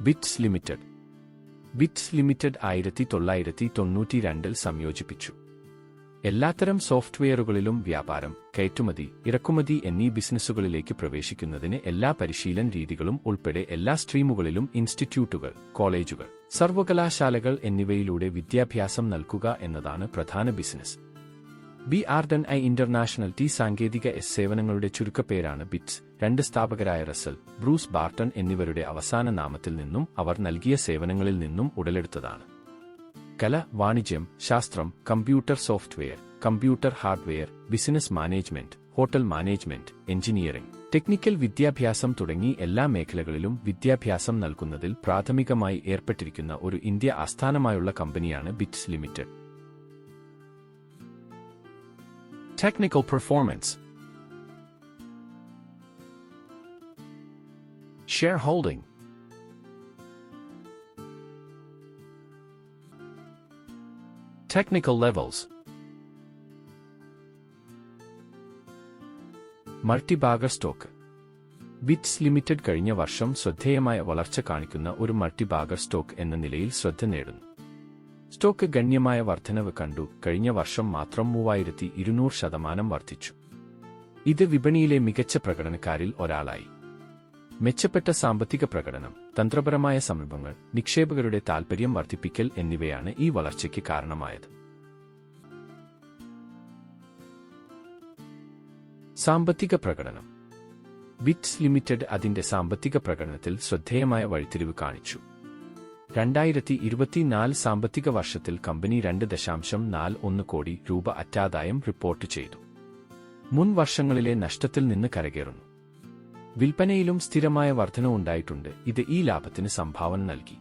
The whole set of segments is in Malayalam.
Bits limited. Bits limited 1992 സംയോജിപ്പിച്ചു. എല്ലാത്തരം സോഫ്റ്റ്വെയറുകളിലും വ്യാപാരം, കയറ്റുമതി, ഇറക്കുമതി എന്നീ ബിസിനസ്സുകളിലേക്ക് പ്രവേശിക്കുന്നതിന് എല്ലാ പരിശീലന രീതികളും ഉൾപ്പെടെ എല്ലാ സ്ട്രീമുകളിലും ഇൻസ്റ്റിറ്റ്യൂട്ടുകൾ, കോളേജുകൾ, സർവകലാശാലകൾ എന്നിവയിലൂടെ വിദ്യാഭ്യാസം നൽകുക എന്നതാണ് പ്രധാന ബിസിനസ്. BRI ഇന്റർനാഷണൽ ടി സാങ്കേതിക സേവനങ്ങളുടെ ചുരുക്കപ്പേരാണ് ബിറ്റ്സ്. 2 സ്ഥാപകരായ റസൽ, ബ്രൂസ് ബാർട്ടൺ എന്നിവരുടെ അവസാന നാമത്തിൽ നിന്നും അവർ നൽകിയ സേവനങ്ങളിൽ നിന്നും ഉടലെടുത്തതാണ്. കല, വാണിജ്യം, ശാസ്ത്രം, computer software, computer hardware, business management, hotel management, engineering, technical വിദ്യാഭ്യാസം തുടങ്ങി എല്ലാ മേഖലകളിലും വിദ്യാഭ്യാസം നൽകുന്നതിൽ പ്രാഥമികമായി ഏർപ്പെട്ടിരിക്കുന്ന ഒരു ഇന്ത്യ ആസ്ഥാനമായുള്ള കമ്പനിയാണ് Bits limited. Technical performance. Shareholding. Technical levels. Multibagger stock. Bits limited കഴിഞ്ഞ വർഷം ശ്രദ്ധേയമായ വളർച്ച കാണിക്കുന്ന ഒരു മൾട്ടിബാഗർ സ്റ്റോക്ക് എന്ന നിലയിൽ ശ്രദ്ധ നേടുന്നു. സ്റ്റോക്ക് ഗണ്യമായ വർധനവ് കണ്ടു. കഴിഞ്ഞ വർഷം മാത്രം 3200% വർദ്ധിച്ചു. ഇത് വിപണിയിലെ മികച്ച പ്രകടനക്കാരിൽ ഒരാളായി. മെച്ചപ്പെട്ട സാമ്പത്തിക പ്രകടനം, തന്ത്രപരമായ സമീപനങ്ങൾ, നിക്ഷേപകരുടെ താൽപര്യം വർദ്ധിപ്പിക്കൽ എന്നിവയാണ് ഈ വളർച്ചയ്ക്ക് കാരണമായത്. സാമ്പത്തിക പ്രകടനം. ബിറ്റ്സ് ലിമിറ്റഡ് അതിന്റെ സാമ്പത്തിക പ്രകടനത്തിൽ ശ്രദ്ധേയമായ വഴിത്തിരിവ് കാണിച്ചു. 2024 സാമ്പത്തിക വർഷത്തിൽ കമ്പനി 2.41 കോടി രൂപ അറ്റാദായം റിപ്പോർട്ട് ചെയ്തു. മുൻ വർഷങ്ങളിലെ നഷ്ടത്തിൽ നിന്ന് കരകയറുന്നു. വിൽപ്പനയിലും സ്ഥിരമായ വർധനവുണ്ടായിട്ടുണ്ട്. ഇത് ഈ ലാഭത്തിന് സംഭാവന നൽകി.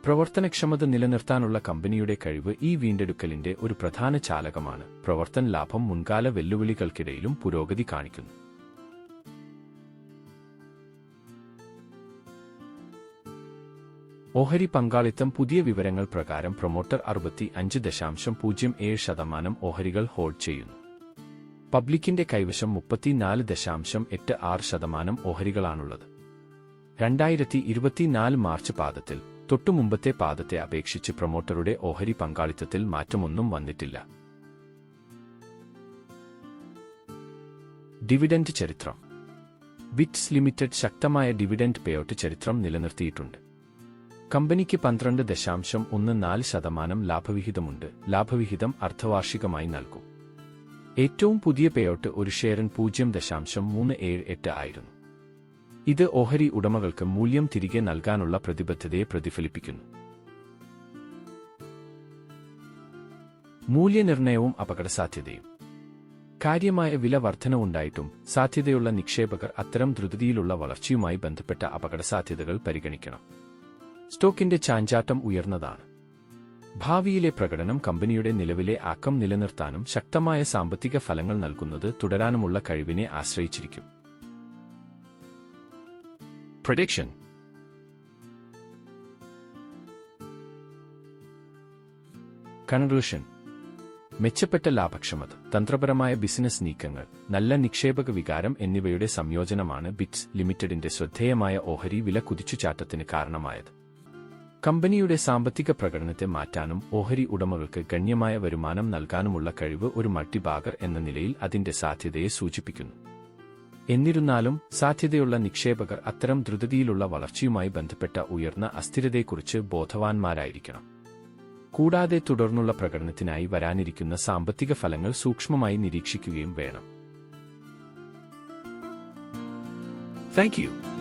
പ്രവർത്തനക്ഷമത നിലനിർത്താനുള്ള കമ്പനിയുടെ കഴിവ് ഈ വീണ്ടെടുക്കലിന്റെ ഒരു പ്രധാന ചാലകമാണ്. പ്രവർത്തന ലാഭം മുൻകാല വെല്ലുവിളികൾക്കിടയിലും പുരോഗതി കാണിക്കുന്നു. ഓഹരി പങ്കാളിത്തം. പുതിയ വിവരങ്ങൾ പ്രകാരം പ്രൊമോട്ടർ 65.07% ഓഹരികൾ ഹോൾഡ് ചെയ്യുന്നു. പബ്ലിക്കിന്റെ കൈവശം 34.86% ഓഹരികളാണുള്ളത്. 2024 മാർച്ച് പാദത്തിൽ തൊട്ടുമുമ്പത്തെ പാദത്തെ അപേക്ഷിച്ച് പ്രൊമോട്ടറുടെ ഓഹരി പങ്കാളിത്തത്തിൽ മാറ്റമൊന്നും വന്നിട്ടില്ല. ഡിവിഡന്റ് ചരിത്രം. ബിറ്റ്സ് ലിമിറ്റഡ് ശക്തമായ ഡിവിഡന്റ് പേഔട്ട് ചരിത്രം നിലനിർത്തിയിട്ടുണ്ട്. കമ്പനിക്ക് 12.14% ലാഭവിഹിതമുണ്ട്. ലാഭവിഹിതം അർദ്ധവാർഷികമായി നൽകും. ഏറ്റവും പുതിയ പേഔട്ട് ഒരു ഷെയറിന് 0.378 ആയിരുന്നു. ഇത് ഓഹരി ഉടമകൾക്ക് മൂല്യം തിരികെ നൽകാനുള്ള പ്രതിബദ്ധതയെ പ്രതിഫലിപ്പിക്കുന്നു. മൂല്യനിർണ്ണയവും അപകടസാധ്യതയും. കാര്യമായ വില വർധനവുണ്ടായിട്ടും സാധ്യതയുള്ള നിക്ഷേപകർ അത്തരം ദ്രുതഗതിയിലുള്ള വളർച്ചയുമായി ബന്ധപ്പെട്ട അപകടസാധ്യതകൾ പരിഗണിക്കണം. സ്റ്റോക്കിന്റെ ചാഞ്ചാട്ടം ഉയർന്നതാണ്. ഭാവിയിലെ പ്രകടനം കമ്പനിയുടെ നിലവിലെ ആക്കം നിലനിർത്താനും ശക്തമായ സാമ്പത്തിക ഫലങ്ങൾ നൽകുന്നത് തുടരാനുമുള്ള കഴിവിനെ ആശ്രയിച്ചിരിക്കും. Prediction. Conclusion. മെച്ചപ്പെട്ട ലാഭക്ഷമത, തന്ത്രപരമായ ബിസിനസ് നീക്കങ്ങൾ, നല്ല നിക്ഷേപക വികാരം എന്നിവയുടെ സംയോജനമാണ് ബിറ്റ്സ് ലിമിറ്റഡിന്റെ ശ്രദ്ധേയമായ ഓഹരി വില കുതിച്ചുചാട്ടത്തിന് കാരണമായത്. കമ്പനിയുടെ സാമ്പത്തിക പ്രകടനത്തെ മാറ്റാനും ഓഹരി ഉടമകൾക്ക് ഗണ്യമായ വരുമാനം നൽകാനുമുള്ള കഴിവ് ഒരു മൾട്ടിബാഗർ എന്ന നിലയിൽ അതിന്റെ സാധ്യതയെ സൂചിപ്പിക്കുന്നു. എന്നിരുന്നാലും സാധ്യതയുള്ള നിക്ഷേപകർ അത്തരം ദ്രുതഗതിയിലുള്ള വളർച്ചയുമായി ബന്ധപ്പെട്ട ഉയർന്ന അസ്ഥിരതയെക്കുറിച്ച് ബോധവാന്മാരായിരിക്കണം. കൂടാതെ തുടർന്നുള്ള പ്രകടനത്തിനായി വരാനിരിക്കുന്ന സാമ്പത്തിക ഫലങ്ങൾ സൂക്ഷ്മമായി നിരീക്ഷിക്കുകയും വേണം. Thank you.